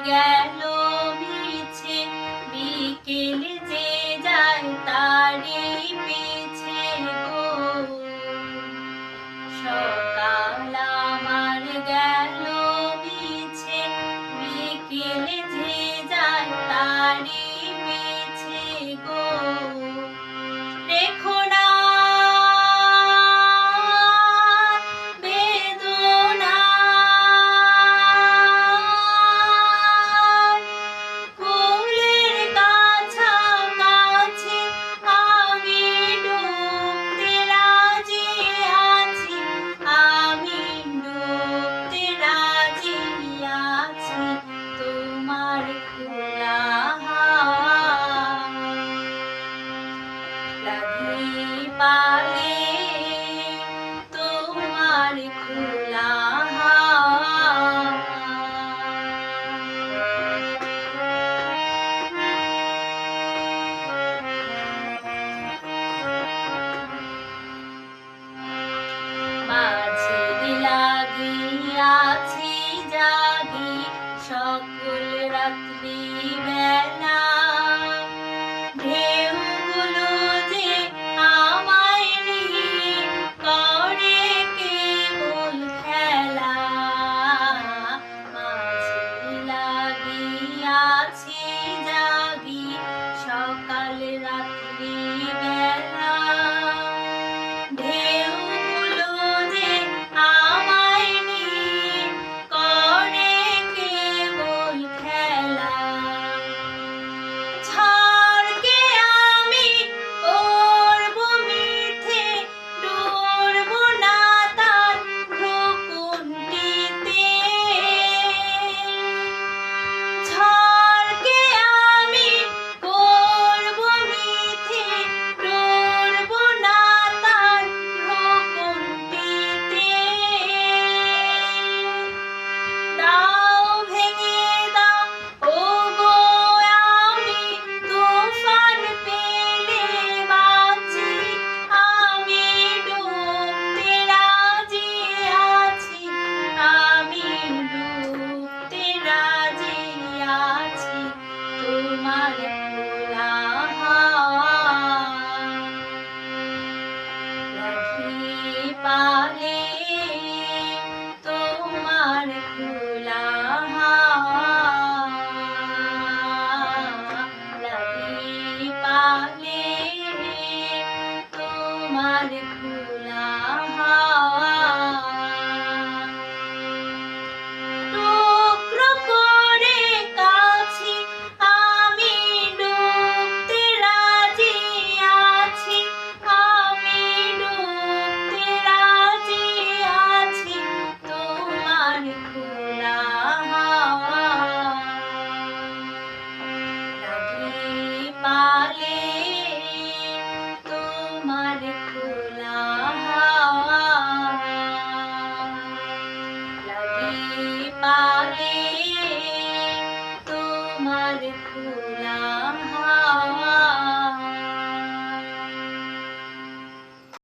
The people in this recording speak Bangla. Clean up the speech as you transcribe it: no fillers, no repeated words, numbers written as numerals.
গেল মিছে, বিকেল যে যায় তারি পিছে গো। সকাল আমার গেল মিছে, বিকেল যে যায় তারি পিছে গো। রেখো না বেদনা, ফুলের কাছাকাছি আমি ডুবতে রাজি আছি, আমি ডুবতে রাজি আছি তোমার খোলা লাগি পালে তোমার খোলা মাঝে লাগিয়াছি জাগি সকল রাত্রি বেলা। ঢেউগুলো যে আমায় নিয়ে করে কেবল খেলা। মাঝে লাগিয়াছি জাগি সকাল রাত্রি বেলা। ঢেউগুলো যে আমায় নিয়ে করে কেবল খেলা। ঝড়কে আমি করব মিথ্যে, ডরব না তার ভ্রূকুটিতে। ঝড়কে আমি করব মিথ্যে, ডরব না তার ভ্রূকুটিতে। দাও ভেঙে দাও ওগো আমি তুফান পেলে বাঁচি, আমি ডুবতে রাজি আছি, আমি ডুবতে রাজি আছি তোমার খোলা লাগি পালে তোমার খোলা লাগি পালে তোমার খোলা। টুকরো করে কাছি আমি ডুবতে রাজি আছি, আমি ডুবতে রাজি আছি তোমার খোলা লাগি পালে তোমার খোলা লাগি পালে